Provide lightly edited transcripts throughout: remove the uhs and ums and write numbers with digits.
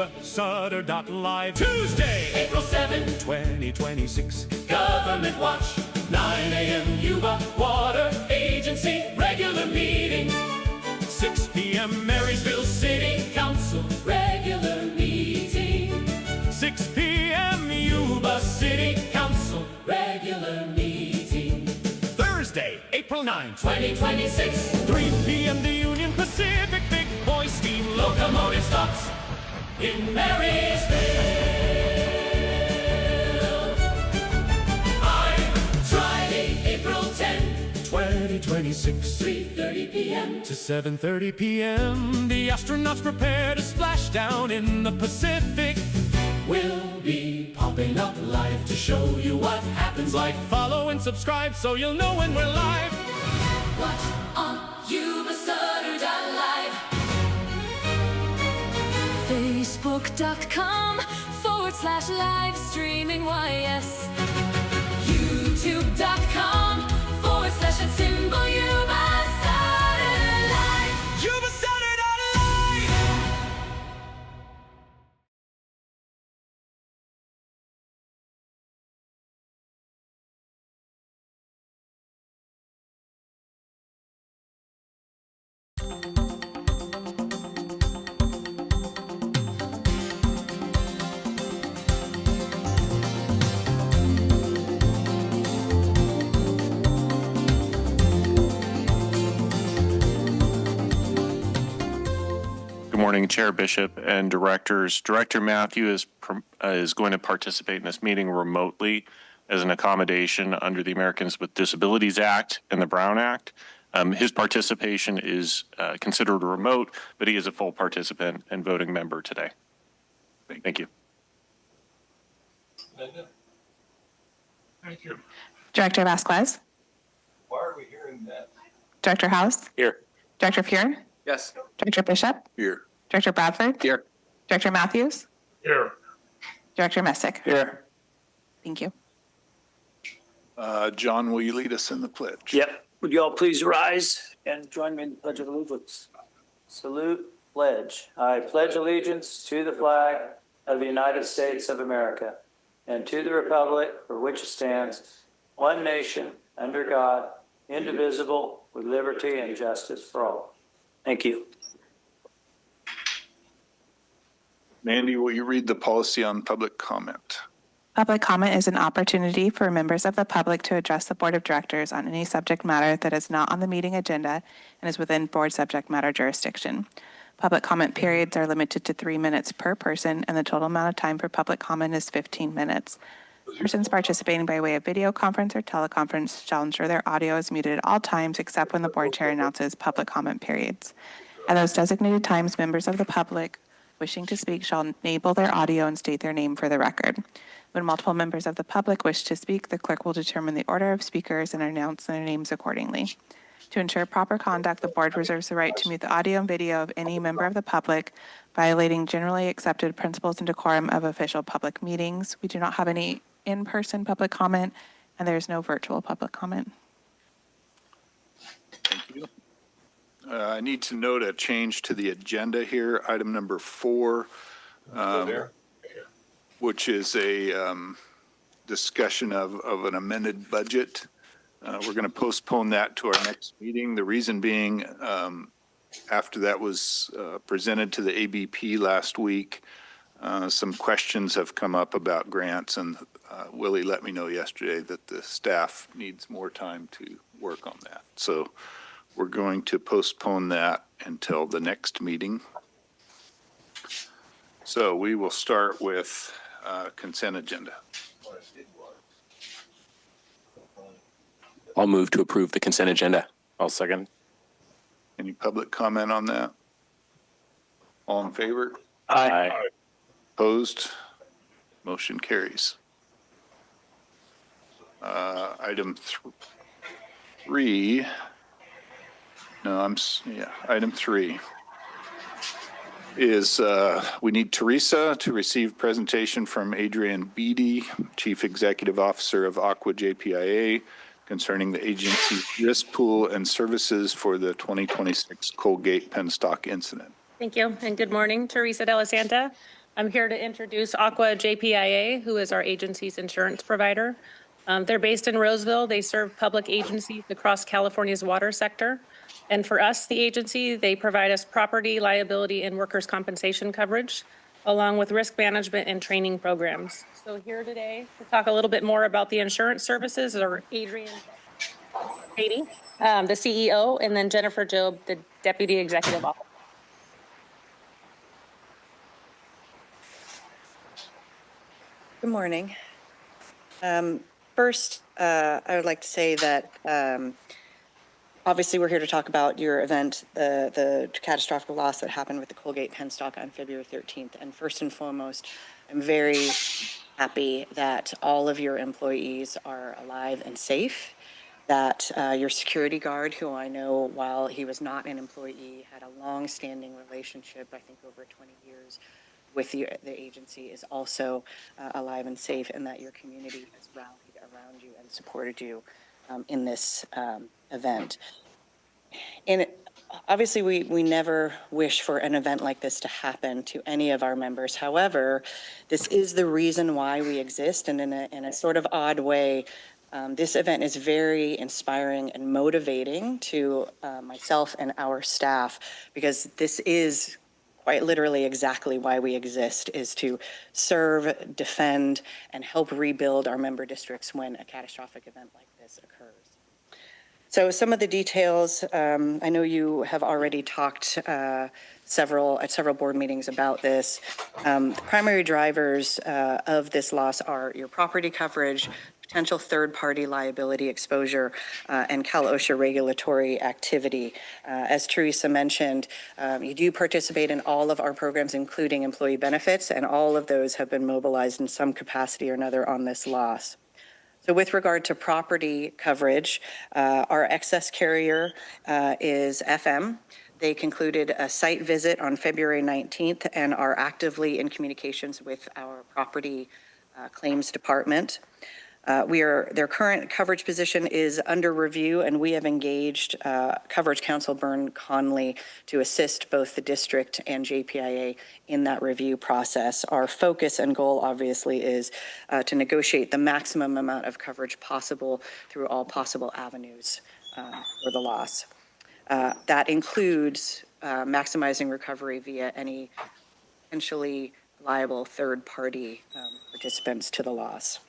Yuba-Sutter.LIVE. Tuesday, April 7, 2026. Government Watch, 9 a.m. Yuba Water Agency regular meeting. 6 p.m. Marysville City Council regular meeting. 6 p.m. Yuba City Council regular meeting. Thursday, April 9, 2026. 3 p.m. the Union Pacific Big Boy Steam Locomotive stops in Marysville. Friday, April 10, 2026. 3:30 p.m. to 7:30 p.m. The astronauts prepare to splash down in the Pacific. We'll be popping up live to show you what happens. Like, follow, and subscribe so you'll know when we're live. Watch on Yuba-Sutter.LIVE. Facebook.com/live streaming YS. YouTube.com/@ symbol Yuba-Sutter.LIVE. Yuba-Sutter.LIVE. Good morning, Chair Bishop and directors. Director Matthew is going to participate in this meeting remotely as an accommodation under the Americans with Disabilities Act and the Brown Act. His participation is considered remote, but he is a full participant and voting member today. Thank you. Thank you. Director Vasquez. Why are we hearing that? Director House. Here. Director Fuhr. Yes. Director Bishop. Here. Director Bradford. Here. Director Matthews. Here. Director Messick. Here. Thank you. John, will you lead us in the pledge? Yep. Would you all please rise and join me in the Pledge of Allegiance? Salute, pledge. I pledge allegiance to the flag of the United States of America and to the republic for which it stands, one nation, under God, indivisible, with liberty and justice for all. Thank you. Mandy, will you read the policy on public comment? Public comment is an opportunity for members of the public to address the Board of Directors on any subject matter that is not on the meeting agenda and is within board subject matter jurisdiction. Public comment periods are limited to 3 minutes per person, and the total amount of time for public comment is 15 minutes. Persons participating by way of video conference or teleconference shall ensure their audio is muted at all times except when the board chair announces public comment periods. At those designated times, members of the public wishing to speak shall enable their audio and state their name for the record. When multiple members of the public wish to speak, the clerk will determine the order of speakers and announce their names accordingly. To ensure proper conduct, the board reserves the right to mute the audio and video of any member of the public, violating generally accepted principles and decorum of official public meetings. We do not have any in-person public comment, and there is no virtual public comment. Thank you. I need to note a change to the agenda here, item number 4, which is a discussion of an amended budget. We're going to postpone that to our next meeting. The reason being, after that was presented to the ABP last week, some questions have come up about grants, and Willie let me know yesterday that the staff needs more time to work on that. So we're going to postpone that until the next meeting. So we will start with consent agenda. I'll move to approve the consent agenda. I'll second. Any public comment on that? All in favor? Aye. Opposed? Motion carries. Item 3. Item 3 is we need Teresa to receive presentation from Adrian Beatty, Chief Executive Officer of Aqua JPIA, concerning the agency's risk pool and services for the 2026 Colgate Penstock incident. Thank you, and good morning. Teresa De La Santa, I'm here to introduce Aqua JPIA, who is our agency's insurance provider. They're based in Roseville. They serve public agencies across California's water sector. And for us, the agency, they provide us property, liability, and workers' compensation coverage, along with risk management and training programs. So here today to talk a little bit more about the insurance services are Adrian Beatty, the CEO, and then Jennifer Job, the Deputy Executive Officer. Good morning. First, I would like to say that obviously we're here to talk about your event, the catastrophic loss that happened with the Colgate Penstock on February 13th. And first and foremost, I'm very happy that all of your employees are alive and safe, that your security guard, who I know while he was not an employee, had a long-standing relationship, I think over 20 years, with the agency, is also alive and safe, and that your community has rallied around you and supported you in this event. And obviously, we never wish for an event like this to happen to any of our members. However, this is the reason why we exist, and in a sort of odd way, this event is very inspiring and motivating to myself and our staff, because this is quite literally exactly why we exist, is to serve, defend, and help rebuild our member districts when a catastrophic event like this occurs. So some of the details, I know you have already talked at several board meetings about this. The primary drivers of this loss are your property coverage, potential third-party liability exposure, and Cal OSHA regulatory activity. As Teresa mentioned, you do participate in all of our programs, including employee benefits, and all of those have been mobilized in some capacity or another on this loss. So with regard to property coverage, our excess carrier is FM. They concluded a site visit on February 19th and are actively in communications with our property claims department. Their current coverage position is under review, and we have engaged Coverage Counsel Byrne Conley to assist both the district and JPIA in that review process. Our focus and goal, obviously, is to negotiate the maximum amount of coverage possible through all possible avenues for the loss. That includes maximizing recovery via any potentially liable third-party participants to the loss.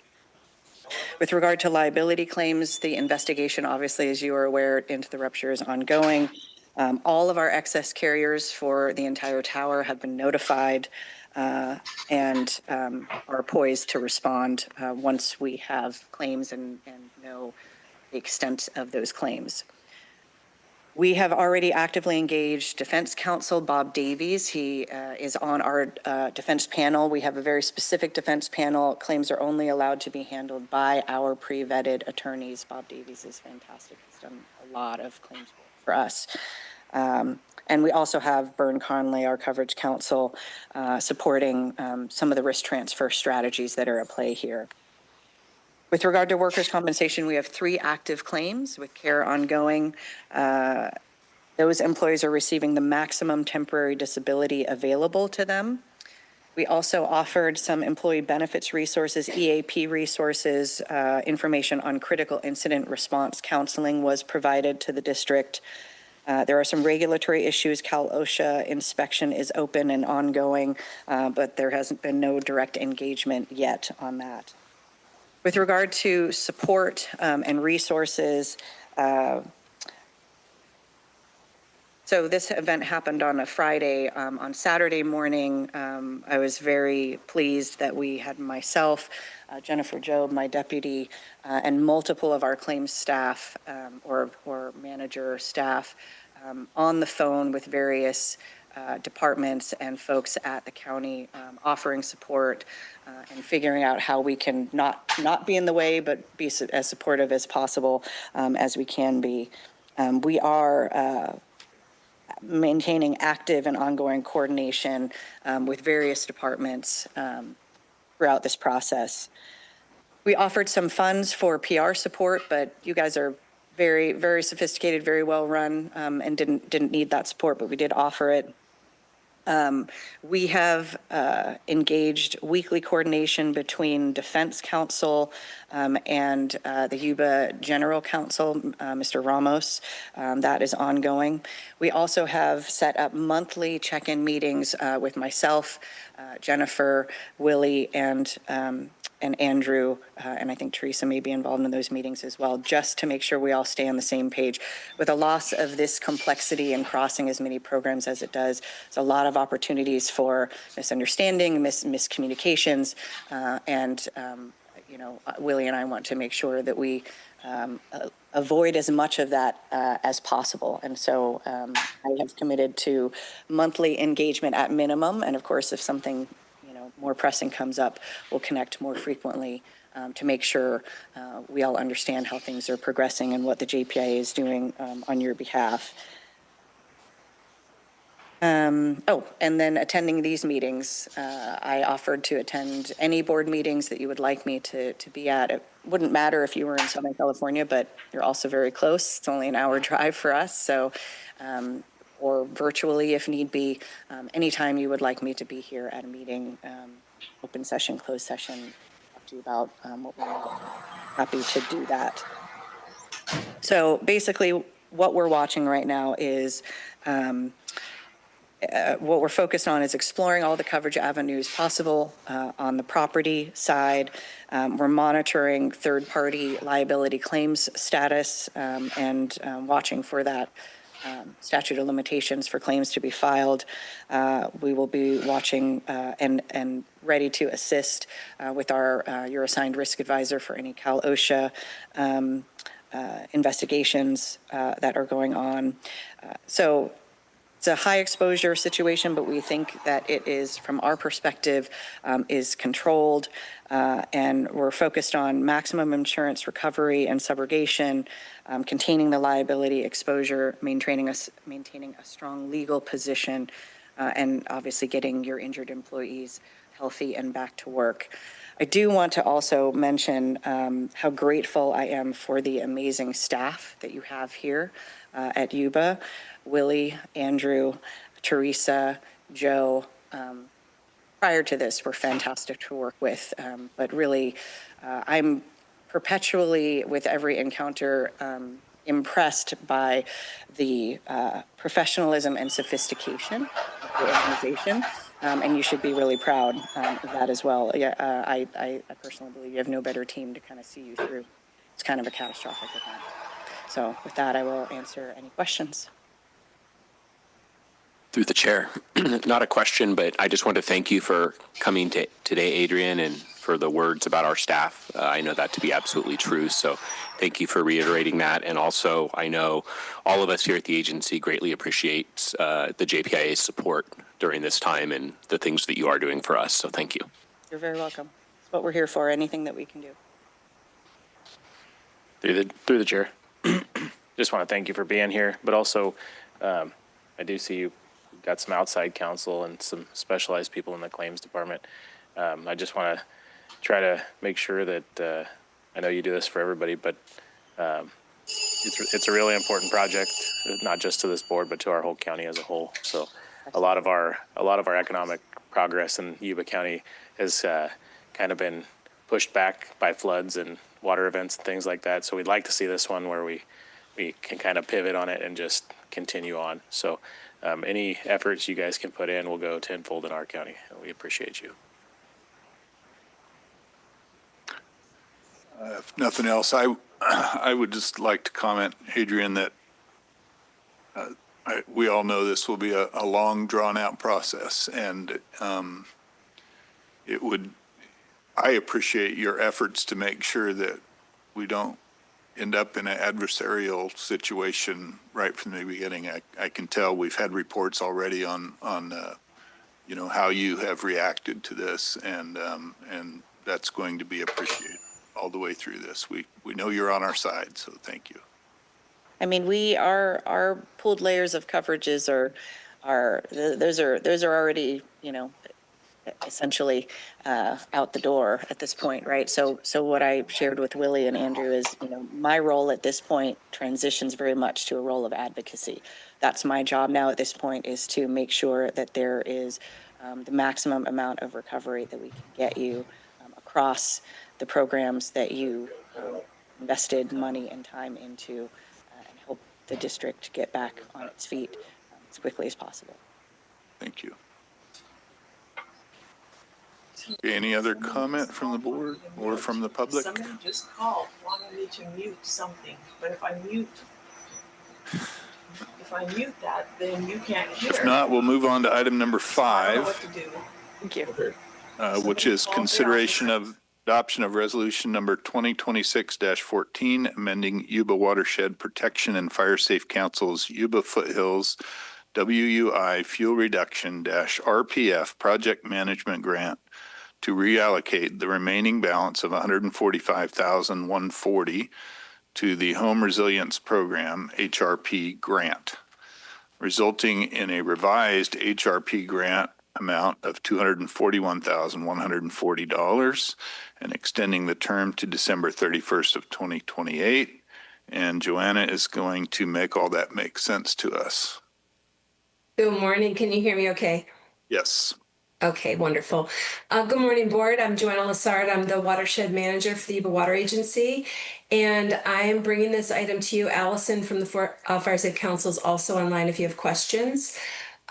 With regard to liability claims, the investigation, obviously, as you are aware, into the rupture is ongoing. All of our excess carriers for the entire tower have been notified and are poised to respond once we have claims and know the extent of those claims. We have already actively engaged defense counsel Bob Davies. He is on our defense panel. We have a very specific defense panel. Claims are only allowed to be handled by our pre-vetted attorneys. Bob Davies is fantastic. He's done a lot of claims for us. And we also have Byrne Conley, our coverage counsel, supporting some of the risk transfer strategies that are at play here. With regard to workers' compensation, we have 3 active claims with care ongoing. Those employees are receiving the maximum temporary disability available to them. We also offered some employee benefits resources, EAP resources, information on critical incident response counseling was provided to the district. There are some regulatory issues. Cal OSHA inspection is open and ongoing, but there hasn't been no direct engagement yet on that. With regard to support and resources, so this event happened on a Friday. On Saturday morning, I was very pleased that we had myself, Jennifer Job, my deputy, and multiple of our claims staff or manager staff on the phone with various departments and folks at the county offering support and figuring out how we can not be in the way, but be as supportive as possible as we can be. We are maintaining active and ongoing coordination with various departments throughout this process. We offered some funds for PR support, but you guys are very, very sophisticated, very well run, and didn't need that support, but we did offer it. We have engaged weekly coordination between Defense Council and the Yuba General Counsel, Mr. Ramos. That is ongoing. We also have set up monthly check-in meetings with myself, Jennifer, Willie, and Andrew, and I think Teresa may be involved in those meetings as well, just to make sure we all stay on the same page. With a loss of this complexity and crossing as many programs as it does, there's a lot of opportunities for misunderstanding, miscommunications, and Willie and I want to make sure that we avoid as much of that as possible. And so I have committed to monthly engagement at minimum, and of course, if something more pressing comes up, we'll connect more frequently to make sure we all understand how things are progressing and what the JPIA is doing on your behalf. And then attending these meetings, I offered to attend any board meetings that you would like me to be at. It wouldn't matter if you were in Southern California, but you're also very close. It's only an hour drive for us. So, or virtually if need be, anytime you would like me to be here at a meeting, open session, closed session, talk to you about what we're happy to do that. So basically what we're watching right now is what we're focused on is exploring all the coverage avenues possible on the property side. We're monitoring third-party liability claims status and watching for that statute of limitations for claims to be filed. We will be watching and ready to assist with your assigned risk advisor for any Cal OSHA investigations that are going on. So it's a high exposure situation, but we think that it is, from our perspective, is controlled, and we're focused on maximum insurance recovery and subrogation, containing the liability exposure, maintaining a strong legal position, and obviously getting your injured employees healthy and back to work. I do want to also mention how grateful I am for the amazing staff that you have here at Yuba. Willie, Andrew, Teresa, Joe, prior to this were fantastic to work with, but really I'm perpetually, with every encounter, impressed by the professionalism and sophistication of the organization, and you should be really proud of that as well. Yeah, I personally believe you have no better team to kind of see you through. It's kind of a catastrophic event. So with that, I will answer any questions. Through the chair, not a question, but I just want to thank you for coming today, Adrian, and for the words about our staff. I know that to be absolutely true, so thank you for reiterating that. And also, I know all of us here at the agency greatly appreciate the JPIA's support during this time and the things that you are doing for us, so thank you. You're very welcome. It's what we're here for, anything that we can do. Through the chair, just want to thank you for being here, but also I do see you got some outside counsel and some specialized people in the claims department. I just want to try to make sure that I know you do this for everybody, but it's a really important project, not just to this board, but to our whole county as a whole. So a lot of our economic progress in Yuba County has kind of been pushed back by floods and water events and things like that. So we'd like to see this one where we can kind of pivot on it and just continue on. So any efforts you guys can put in will go tenfold in our county. We appreciate you. If nothing else, I would just like to comment, Adrian, that we all know this will be a long, drawn-out process, and I appreciate your efforts to make sure that we don't end up in an adversarial situation right from the beginning. I can tell we've had reports already on how you have reacted to this, and that's going to be appreciated all the way through this. We know you're on our side, so thank you. I mean, our pooled layers of coverages are those are already, essentially out the door at this point, right? So what I shared with Willie and Andrew is, my role at this point transitions very much to a role of advocacy. That's my job now at this point, is to make sure that there is the maximum amount of recovery that we can get you across the programs that you invested money and time into, and help the district get back on its feet as quickly as possible. Thank you. Okay, any other comment from the board or from the public? Somebody just called, wanting me to mute something, but if I mute that, then you can't hear. If not, we'll move on to item number I don't know 5. what to do. Thank you. Which is consideration of adoption of resolution number 2026-14, amending Yuba Watershed Protection and Fire Safe Council's Yuba Foothills WUI Fuel Reduction RPF Project Management Grant to reallocate the remaining balance of $145,140 to the Home Resilience Program HRP grant, resulting in a revised HRP grant amount of $241,140 and extending the term to December 31st of 2028. And Joanna is going to make all that make sense to us. Good morning. Can you hear me okay? Yes. Okay, wonderful. Good morning, board. I'm Joanna Lassard. I'm the watershed manager for the Yuba Water Agency, and I am bringing this item to you. Allison from the Fire Safe Council is also online if you have questions.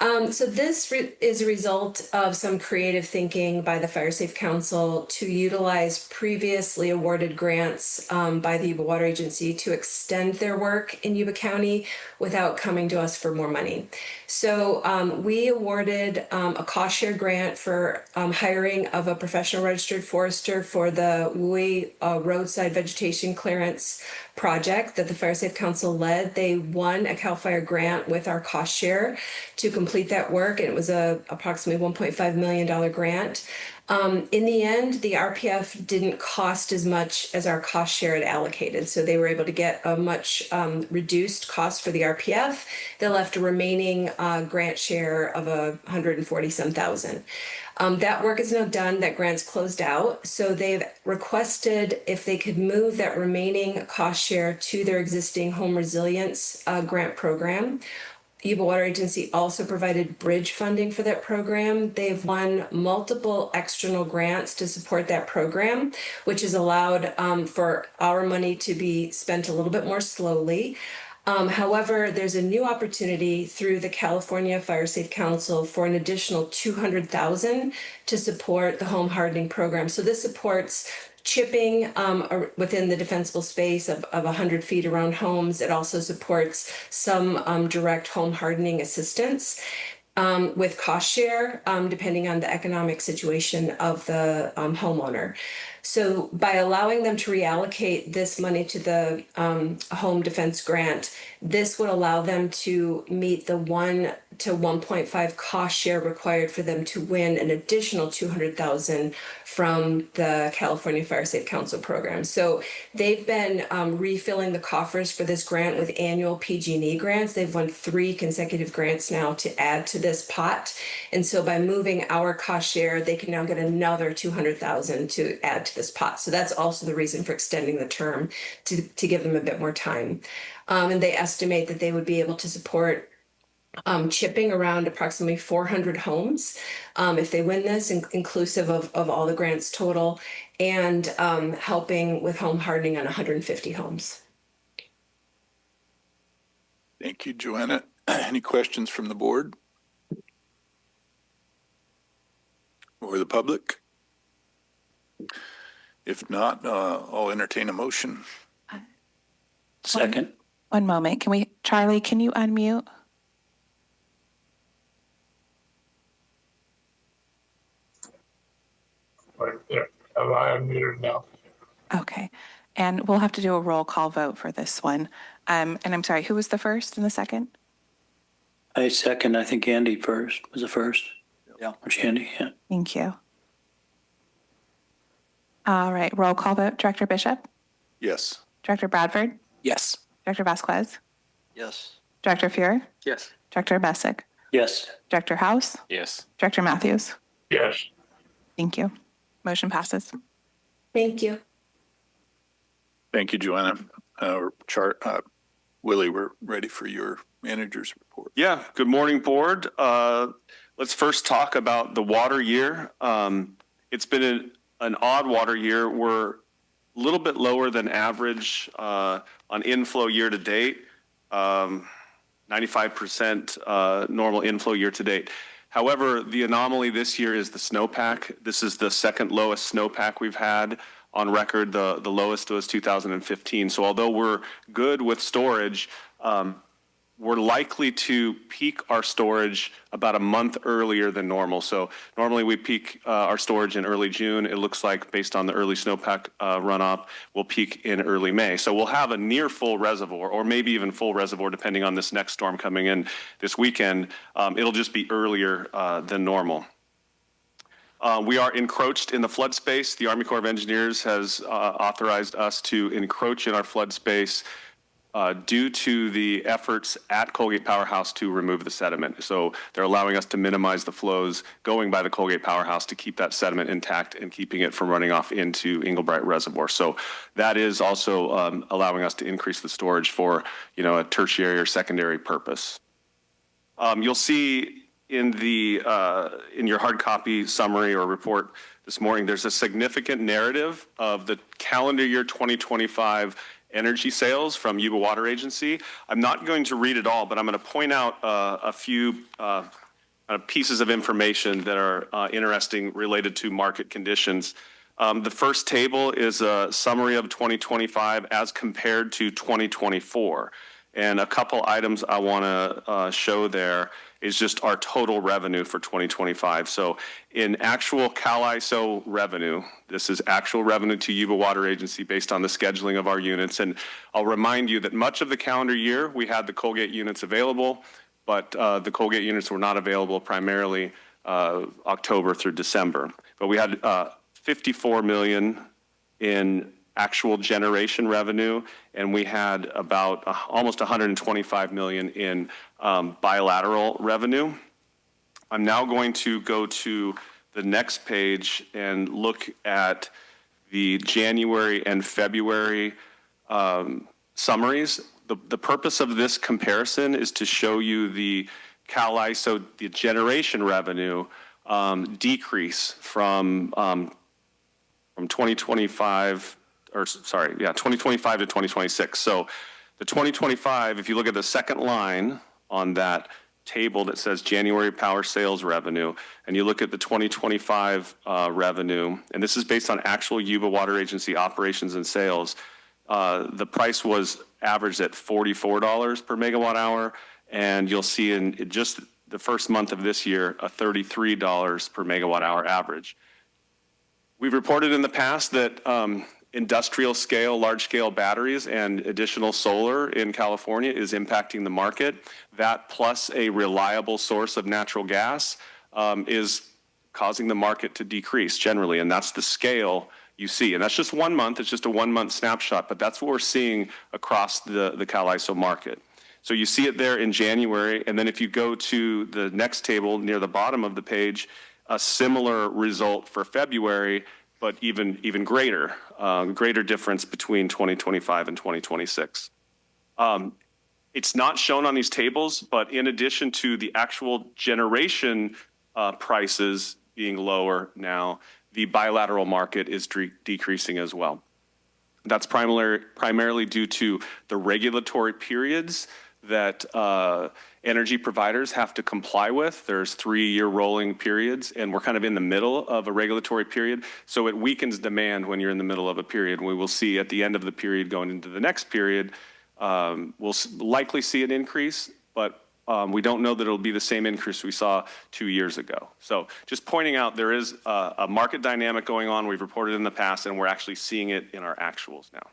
So this is a result of some creative thinking by the Fire Safe Council to utilize previously awarded grants by the Yuba Water Agency to extend their work in Yuba County without coming to us for more money. So we awarded a cost share grant for hiring of a professional registered forester for the Wui roadside vegetation clearance project that the Fire Safe Council led. They won a CAL FIRE grant with our cost share to complete that work, and it was a approximately $1.5 million grant. In the end, the RPF didn't cost as much as our cost share had allocated, so they were able to get a much reduced cost for the RPF. They left a remaining grant share of $140,000. That work is now done. That grant's closed out. So they've requested if they could move that remaining cost share to their existing home resilience grant program. Yuba Water Agency also provided bridge funding for that program. They've won multiple external grants to support that program, which has allowed for our money to be spent a little bit more slowly. However, there's a new opportunity through the California Fire Safe Council for an additional $200,000 to support the home hardening program. So this supports chipping within the defensible space of 100 feet around homes. It also supports some direct home hardening assistance with cost share, depending on the economic situation of the homeowner. So by allowing them to reallocate this money to the home defense grant, this would allow them to meet the 1 to 1.5 cost share required for them to win an additional $200,000 from the California Fire Safe Council program. So they've been refilling the coffers for this grant with annual PG&E grants. They've won 3 consecutive grants now to add to this pot. And so by moving our cost share, they can now get another $200,000 to add to this pot. So that's also the reason for extending the term to give them a bit more time. And they estimate that they would be able to support chipping around approximately 400 homes if they win this, inclusive of all the grants total, and helping with home hardening on 150 homes. Thank you, Joanna. Any questions from the board or the public? If not, I'll entertain a motion. Second. One moment. Charlie, can you unmute? Right there. Am I unmuted now? Okay. And we'll have to do a roll call vote for this one. And I'm sorry, who was the first and the second? I second. I think Andy was the first. Yeah. Or Andy, yeah. Thank you. All right, roll call vote. Director Bishop? Yes. Director Bradford? Yes. Director Vasquez? Yes. Director Fuhrer? Yes. Director Bessick? Yes. Director House? Yes. Director Matthews? Yes. Thank you. Motion passes. Thank you. Thank you, Joanna. Willie, we're ready for your manager's report. Yeah, good morning, board. Let's first talk about the water year. It's been an odd water year. We're a little bit lower than average on inflow year to date, 95% normal inflow year to date. However, the anomaly this year is the snowpack. This is the second lowest snowpack we've had on record. The lowest was 2015. So although we're good with storage, we're likely to peak our storage about a month earlier than normal. So normally we peak our storage in early June. It looks like based on the early snowpack runoff, we'll peak in early May. So we'll have a near full reservoir, or maybe even full reservoir depending on this next storm coming in this weekend. It'll just be earlier than normal. We are encroached in the flood space. The Army Corps of Engineers has authorized us to encroach in our flood space due to the efforts at Colgate Powerhouse to remove the sediment. So they're allowing us to minimize the flows going by the Colgate Powerhouse to keep that sediment intact and keeping it from running off into Englebright Reservoir. So that is also allowing us to increase the storage for, a tertiary or secondary purpose. You'll see in your hard copy summary or report this morning, there's a significant narrative of the calendar year 2025 energy sales from Yuba Water Agency. I'm not going to read it all, but I'm going to point out a few pieces of information that are interesting related to market conditions. The first table is a summary of 2025 as compared to 2024. And a couple items I want to show there is just our total revenue for 2025. So in actual CalISO revenue, this is actual revenue to Yuba Water Agency based on the scheduling of our units. And I'll remind you that much of the calendar year, we had the Colgate units available, but the Colgate units were not available primarily October through December. But we had 54 million in actual generation revenue, and we had about almost 125 million in bilateral revenue. I'm now going to go to the next page and look at the January and February summaries. The purpose of this comparison is to show you the CalISO, the generation revenue decrease from 2025 to 2026. So the 2025, if you look at the second line on that table that says January power sales revenue, and you look at the 2025 revenue, and this is based on actual Yuba Water Agency operations and sales, the price was averaged at $44 per megawatt hour, and you'll see in just the first month of this year, a $33 per megawatt hour average. We've reported in the past that industrial scale, large scale batteries and additional solar in California is impacting the market. That plus a reliable source of natural gas is causing the market to decrease generally. And that's the scale you see. And that's just 1 month. It's just a 1 month snapshot, but that's what we're seeing across the CalISO market. So you see it there in January. And then if you go to the next table near the bottom of the page, a similar result for February, but even greater difference between 2025 and 2026. It's not shown on these tables, but in addition to the actual generation prices being lower now, the bilateral market is decreasing as well. That's primarily due to the regulatory periods that energy providers have to comply with. There's 3-year rolling periods, and we're kind of in the middle of a regulatory period. So it weakens demand when you're in the middle of a period. We will see at the end of the period going into the next period, we'll likely see an increase, but we don't know that it'll be the same increase we saw 2 years ago. So just pointing out there is a market dynamic going on. We've reported in the past, and we're actually seeing it in our actuals now.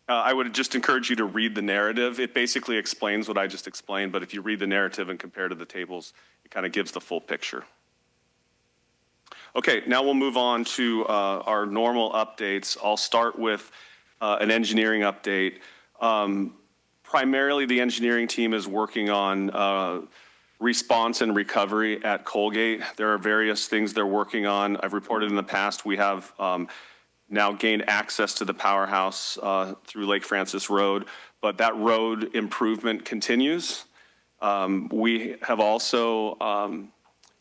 I would just encourage you to read the narrative. It basically explains what I just explained, but if you read the narrative and compare to the tables, it kind of gives the full picture. Okay, now we'll move on to our normal updates. I'll start with an engineering update. Primarily, the engineering team is working on response and recovery at Colgate. There are various things they're working on. I've reported in the past, we have now gained access to the powerhouse through Lake Francis Road, but that road improvement continues. We have also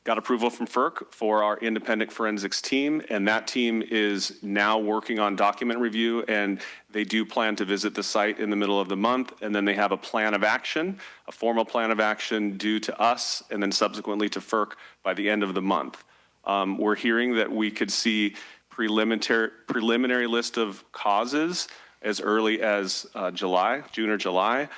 got approval from FERC for our independent forensics team, and that team is now working on document review, and they do plan to visit the site in the middle of the month, and then they have a plan of action, a formal plan of action due to us, and then subsequently to FERC by the end of the month. We're hearing that we could see preliminary list of causes as early as June or July,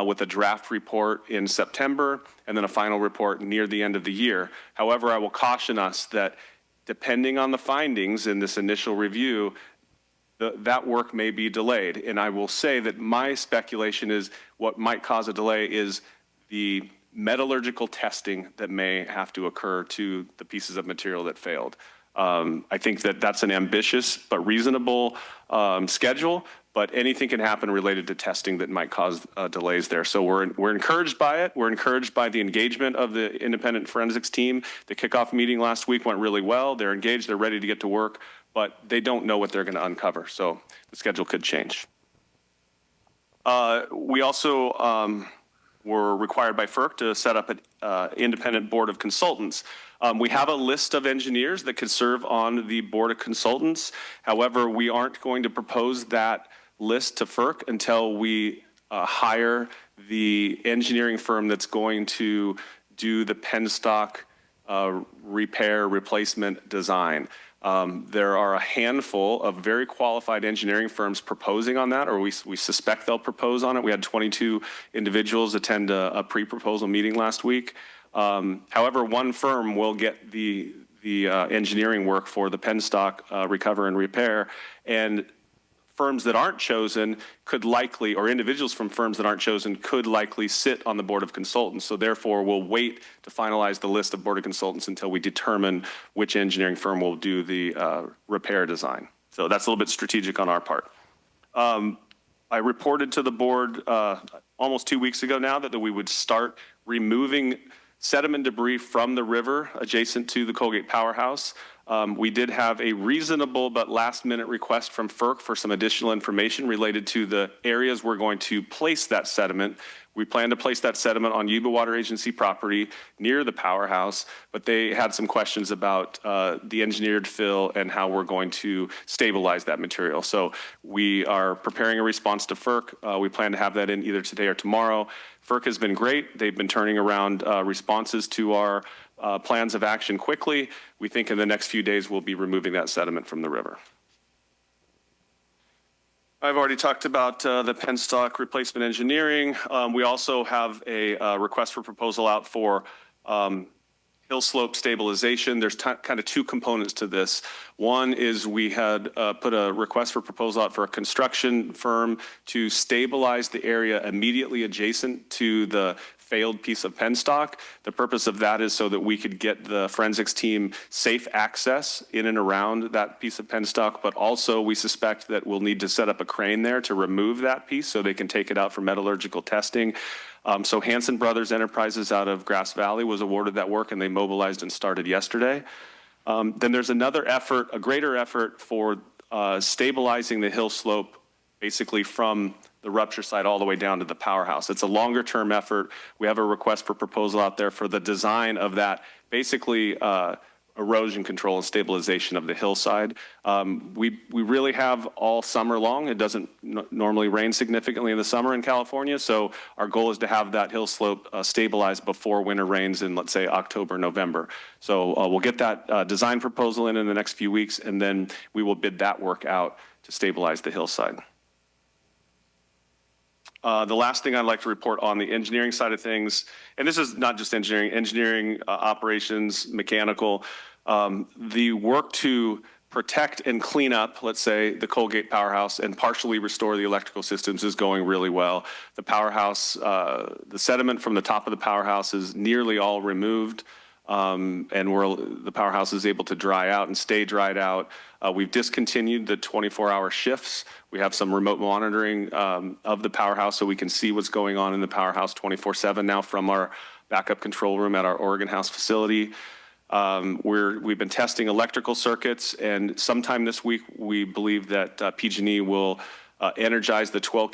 with a draft report in September, and then a final report near the end of the year. However, I will caution us that depending on the findings in this initial review, that work may be delayed. And I will say that my speculation is what might cause a delay is the metallurgical testing that may have to occur to the pieces of material that failed. I think that that's an ambitious but reasonable schedule, but anything can happen related to testing that might cause delays there. So we're encouraged by it. We're encouraged by the engagement of the independent forensics team. The kickoff meeting last week went really well. They're engaged, they're ready to get to work, but they don't know what they're going to uncover. So the schedule could change. We also were required by FERC to set up an independent board of consultants. We have a list of engineers that could serve on the board of consultants. However, we aren't going to propose that list to FERC until we hire the engineering firm that's going to do the penstock repair replacement design. There are a handful of very qualified engineering firms proposing on that, or we suspect they'll propose on it. We had 22 individuals attend a pre-proposal meeting last week. However, one firm will get the engineering work for the penstock recover and repair, and firms that aren't chosen could likely, or individuals from firms that aren't chosen could likely sit on the board of consultants. So therefore, we'll wait to finalize the list of board of consultants until we determine which engineering firm will do the repair design. So that's a little bit strategic on our part. I reported to the board almost 2 weeks ago now that we would start removing sediment debris from the river adjacent to the Colgate Powerhouse. We did have a reasonable but last-minute request from FERC for some additional information related to the areas we're going to place that sediment. We plan to place that sediment on Yuba Water Agency property near the powerhouse, but they had some questions about the engineered fill and how we're going to stabilize that material. So we are preparing a response to FERC. We plan to have that in either today or tomorrow. FERC has been great. They've been turning around responses to our plans of action quickly. We think in the next few days we'll be removing that sediment from the river. I've already talked about the penstock replacement engineering. We also have a request for proposal out for hill slope stabilization. There's kind of two components to this. One is we had put a request for proposal out for a construction firm to stabilize the area immediately adjacent to the failed piece of penstock. The purpose of that is so that we could get the forensics team safe access in and around that piece of penstock, but also we suspect that we'll need to set up a crane there to remove that piece so they can take it out for metallurgical testing. So Hanson Brothers Enterprises out of Grass Valley was awarded that work, and they mobilized and started yesterday. Then there's another effort, a greater effort for stabilizing the hill slope basically from the rupture site all the way down to the powerhouse. It's a longer term effort. We have a request for proposal out there for the design of that, basically erosion control and stabilization of the hillside. We really have all summer long. It doesn't normally rain significantly in the summer in California, so our goal is to have that hill slope stabilized before winter rains in, let's say, October, November. So we'll get that design proposal in the next few weeks, and then we will bid that work out to stabilize the hillside. The last thing I'd like to report on the engineering side of things, and this is not just engineering, operations, mechanical, the work to protect and clean up, let's say, the Colgate Powerhouse and partially restore the electrical systems is going really well. The powerhouse, the sediment from the top of the powerhouse is nearly all removed. and the powerhouse is able to dry out and stay dried out. We've discontinued the 24-hour shifts. We have some remote monitoring of the powerhouse so we can see what's going on in the powerhouse 24/7 now from our backup control room at our Oregon House facility. We've been testing electrical circuits, and sometime this week we believe that PG&E will energize the 12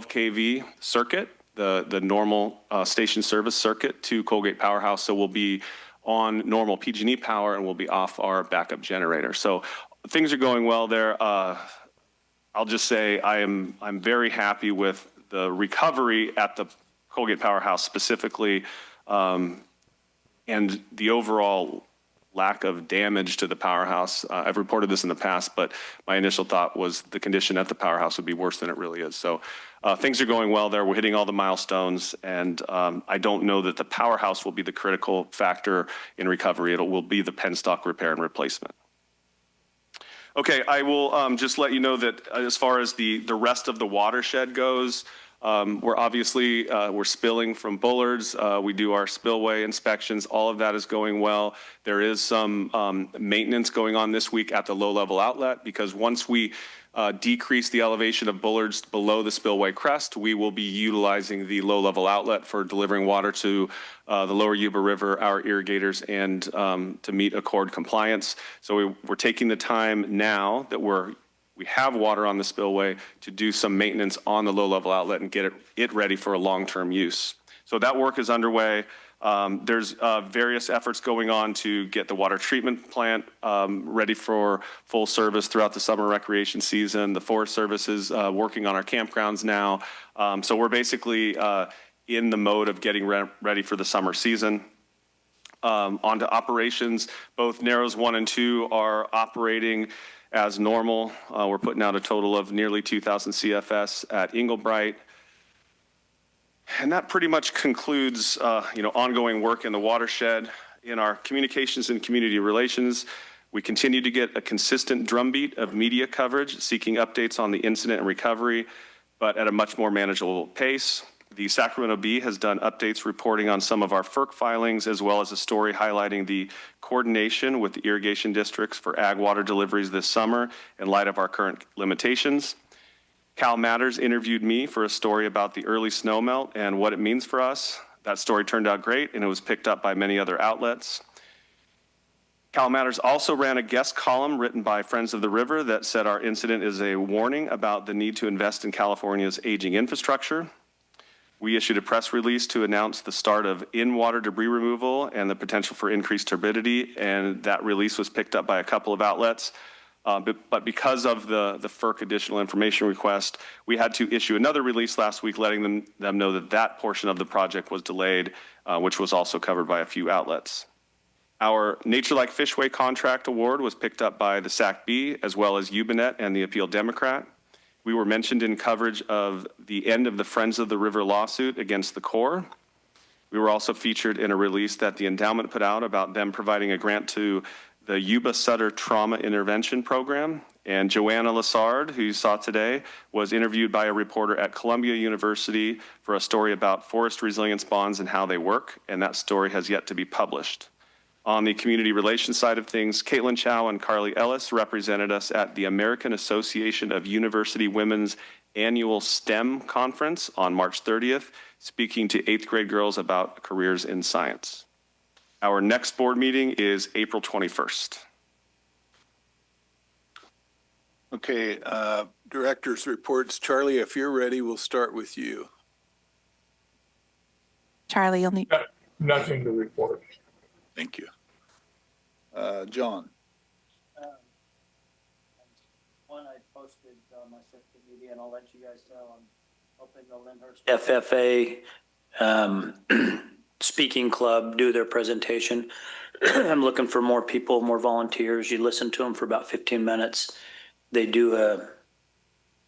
kV circuit, the normal station service circuit to Colgate Powerhouse. So we'll be on normal PG&E power and we'll be off our backup generator. So things are going well there. I'll just say I'm very happy with the recovery at the Colgate Powerhouse specifically, and the overall lack of damage to the powerhouse. I've reported this in the past, but my initial thought was the condition at the powerhouse would be worse than it really is. So things are going well there. We're hitting all the milestones, and I don't know that the powerhouse will be the critical factor in recovery. It will be the penstock repair and replacement. Okay, I will just let you know that as far as the rest of the watershed goes, we're spilling from Bullards. We do our spillway inspections. All of that is going well. There is some maintenance going on this week at the low-level outlet, because once we decrease the elevation of Bullards below the spillway crest, we will be utilizing the low-level outlet for delivering water to the lower Yuba River, our irrigators, and to meet Accord compliance. So we're taking the time now that we have water on the spillway to do some maintenance on the low-level outlet and get it ready for a long-term use. So that work is underway. There's various efforts going on to get the water treatment plant ready for full service throughout the summer recreation season. The Forest Service is working on our campgrounds now. So we're basically in the mode of getting ready for the summer season. On to operations, both Narrows 1 and 2 are operating as normal. We're putting out a total of nearly 2,000 CFS at Englebright. And that pretty much concludes ongoing work in the watershed. In our communications and community relations, we continue to get a consistent drumbeat of media coverage, seeking updates on the incident and recovery, but at a much more manageable pace. The Sacramento Bee has done updates reporting on some of our FERC filings, as well as a story highlighting the coordination with the irrigation districts for ag water deliveries this summer in light of our current limitations. Cal Matters interviewed me for a story about the early snowmelt and what it means for us. That story turned out great, and it was picked up by many other outlets. Cal Matters also ran a guest column written by Friends of the River that said our incident is a warning about the need to invest in California's aging infrastructure. We issued a press release to announce the start of in-water debris removal and the potential for increased turbidity, and that release was picked up by a couple of outlets. But because of the FERC additional information request, we had to issue another release last week letting them know that that portion of the project was delayed, which was also covered by a few outlets. Our Nature Like Fishway contract award was picked up by the SAC-B, as well as Ubanet and the Appeal Democrat. We were mentioned in coverage of the end of the Friends of the River lawsuit against the Corps. We were also featured in a release that the endowment put out about them providing a grant to the Yuba-Sutter Trauma Intervention Program. And Joanna Lassard, who you saw today, was interviewed by a reporter at Columbia University for a story about forest resilience bonds and how they work, and that story has yet to be published. On the community relations side of things, Caitlin Chow and Carly Ellis represented us at the American Association of University Women's annual STEM conference on March 30th, speaking to 8th grade girls about careers in science. Our next board meeting is April 21st. Okay, director's reports. Charlie, if you're ready, we'll start with you. Charlie, you'll need. Nothing to report. Thank you. John. One I posted on my social media, and I'll let you guys know. I'm helping the Lyndhurst FFA speaking club do their presentation. I'm looking for more people, more volunteers. You listen to them for about 15 minutes. They do a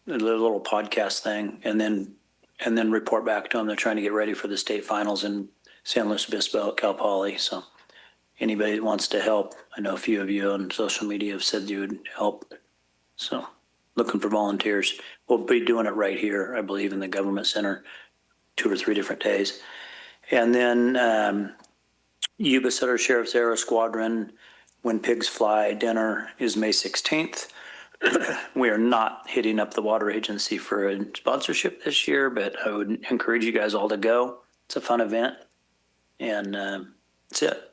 little podcast thing, and then report back to them. They're trying to get ready for the state finals in San Luis Obispo at Cal Poly. So anybody that wants to help, I know a few of you on social media have said you would help. So looking for volunteers. We'll be doing it right here, I believe, in the government center, 2 or 3 different days. And then Yuba-Sutter Sheriff's Aero Squadron When Pigs Fly dinner is May 16th. We are not hitting up the water agency for a sponsorship this year, but I would encourage you guys all to go. It's a fun event, and that's it.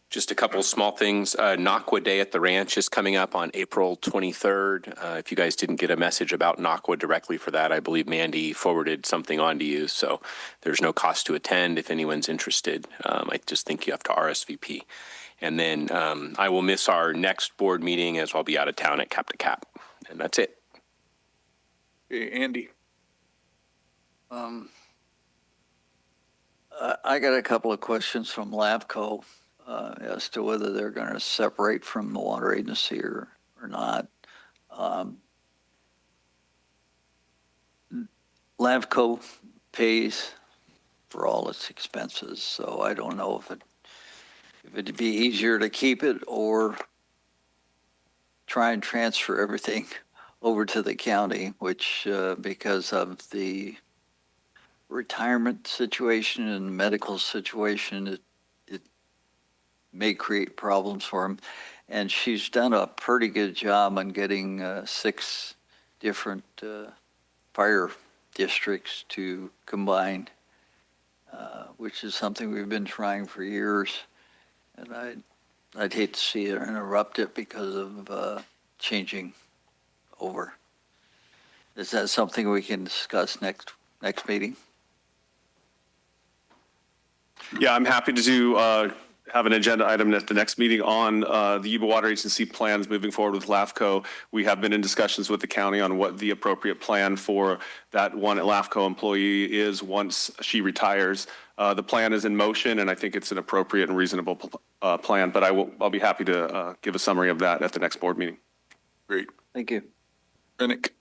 Just a couple of small things. Naqua Day at the Ranch is coming up on April 23rd. If you guys didn't get a message about Naqua directly for that, I believe Mandy forwarded something on to you. So there's no cost to attend if anyone's interested. I just think you have to RSVP. And then I will miss our next board meeting as I'll be out of town at Cap to Cap. And that's it. Okay, Andy. I got a couple of questions from LAVCO as to whether they're going to separate from the water agency or not. LAVCO pays for all its expenses, so I don't know if it'd be easier to keep it or try and transfer everything over to the county, which because of the retirement situation and medical situation, it may create problems for him. And she's done a pretty good job on getting 6 different fire districts to combine, which is something we've been trying for years. And I'd hate to see her interrupt it because of changing over. Is that something we can discuss next meeting? Yeah, I'm happy to have an agenda item at the next meeting on the Yuba Water Agency plans moving forward with LAFCO. We have been in discussions with the county on what the appropriate plan for that one LAFCO employee is once she retires. The plan is in motion, and I think it's an appropriate and reasonable plan, but I'll be happy to give a summary of that at the next board meeting. Great. Thank you. Rennick.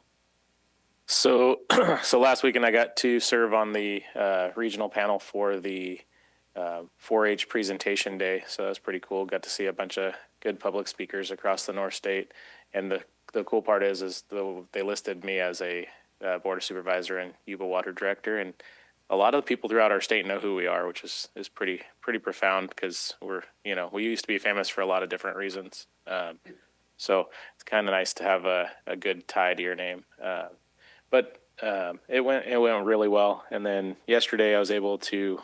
So last weekend I got to serve on the regional panel for the 4-H presentation day. So that was pretty cool. Got to see a bunch of good public speakers across the North State. And the cool part is they listed me as a board of supervisor and Yuba water director. And a lot of the people throughout our state know who we are, which is pretty profound because we used to be famous for a lot of different reasons. So it's kind of nice to have a good tie to your name. But it went really well. And then yesterday I was able to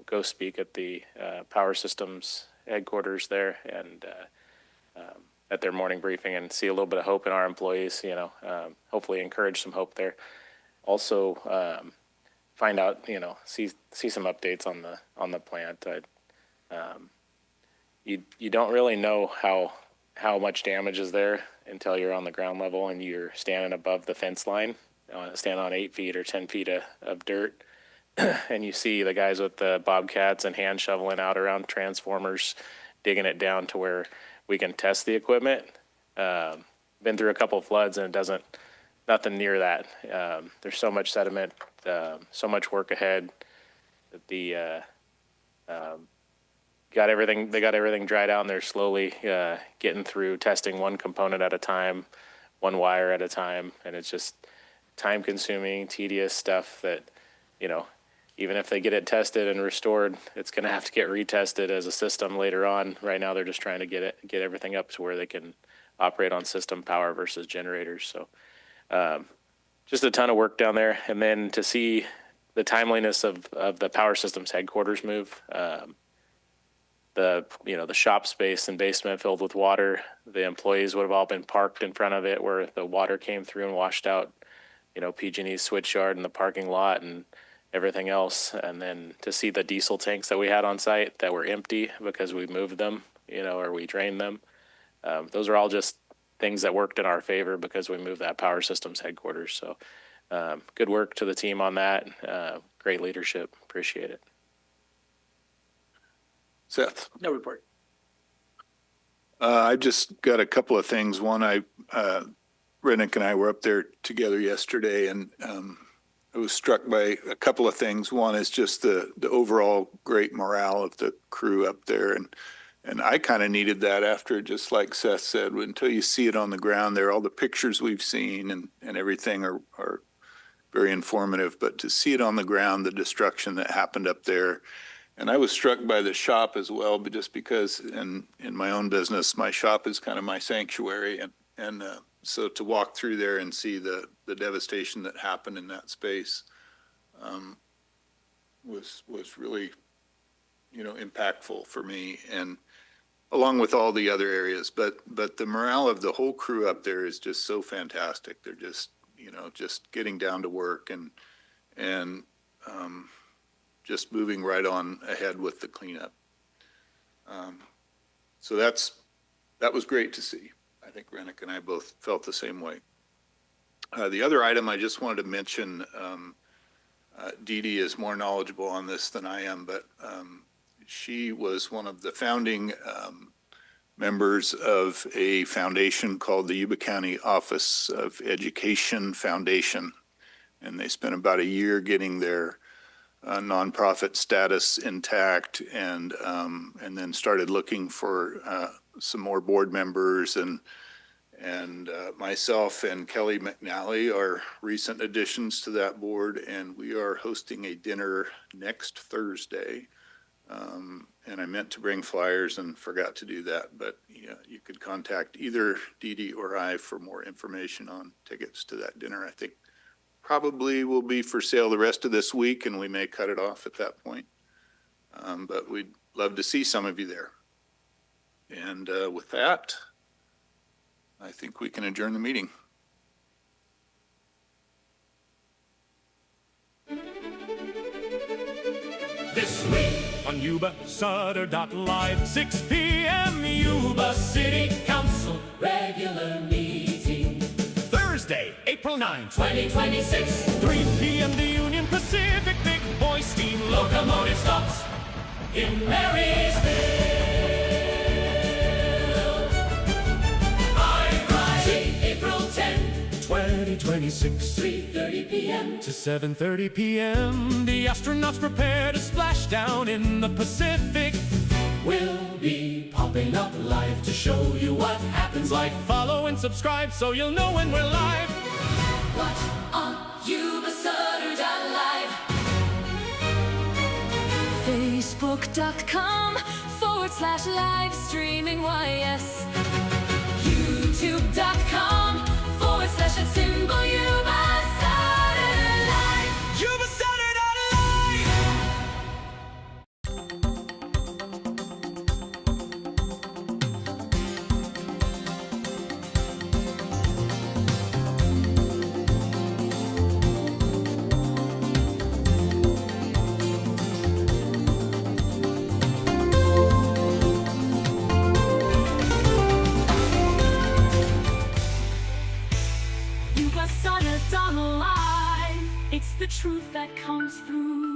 go speak at the Power Systems headquarters there and at their morning briefing and see a little bit of hope in our employees, hopefully encourage some hope there. Also find out, see some updates on the plant. You don't really know how much damage is there until you're on the ground level and you're standing above the fence line, standing on 8 feet or 10 feet of dirt. And you see the guys with the bobcats and hand shoveling out around transformers, digging it down to where we can test the equipment. Been through a couple of floods and nothing near that. There's so much sediment, so much work ahead. They got everything dried out and they're slowly getting through testing one component at a time, one wire at a time. And it's just time consuming, tedious stuff that, even if they get it tested and restored, it's going to have to get retested as a system later on. Right now, they're just trying to get everything up to where they can operate on system power versus generators. So just a ton of work down there. And then to see the timeliness of the Power Systems headquarters move, the shop space and basement filled with water, the employees would have all been parked in front of it where the water came through and washed out, PG&E's switch yard and the parking lot and everything else. And then to see the diesel tanks that we had on site that were empty because we moved them, or we drained them. Those are all just things that worked in our favor because we moved that Power Systems headquarters. So good work to the team on that. Great leadership. Appreciate it. Seth. No report. I just got a couple of things. One, Rennick and I were up there together yesterday, and I was struck by a couple of things. One is just the overall great morale of the crew up there, and I kind of needed that after, just like Seth said, until you see it on the ground there. All the pictures we've seen and everything are very informative, but to see it on the ground, the destruction that happened up there, And I was struck by the shop as well, but just because in my own business, my shop is kind of my sanctuary. And so to walk through there and see the devastation that happened in that space was really, impactful for me, and along with all the other areas. But the morale of the whole crew up there is just so fantastic. They're just, just getting down to work and just moving right on ahead with the cleanup. So that was great to see. I think Rennick and I both felt the same way. The other item I just wanted to mention, Dee Dee is more knowledgeable on this than I am, but she was one of the founding members of a foundation called the Yuba County Office of Education Foundation. And they spent about a year getting their nonprofit status intact, and then started looking for some more board members, and myself and Kelly McNally are recent additions to that board, and we are hosting a dinner next Thursday. And I meant to bring flyers and forgot to do that, but you could contact either Dee Dee or I for more information on tickets to that dinner. I think probably will be for sale the rest of this week, and we may cut it off at that point. But we'd love to see some of you there. And with that, I think we can adjourn the meeting. This week on Yuba-Sutter.LIVE, 6 p.m. Yuba City Council regular meeting. Thursday, April 9, 2026, 3 p.m. the Union Pacific Big Boy Steam Locomotive stops in Marysville. Friday, April 10, 2026, 3:30 p.m. to 7:30 p.m. The astronauts prepare to splash down in the Pacific. We'll be popping up live to show you what happens. Like, follow, and subscribe so you'll know when we're live. Watch on Yuba-Sutter.LIVE. Facebook.com/live streaming YS. YouTube.com/@ symbol Yuba-Sutter.LIVE. Yuba-Sutter.LIVE. Yuba-Sutter.LIVE. It's the truth that comes through.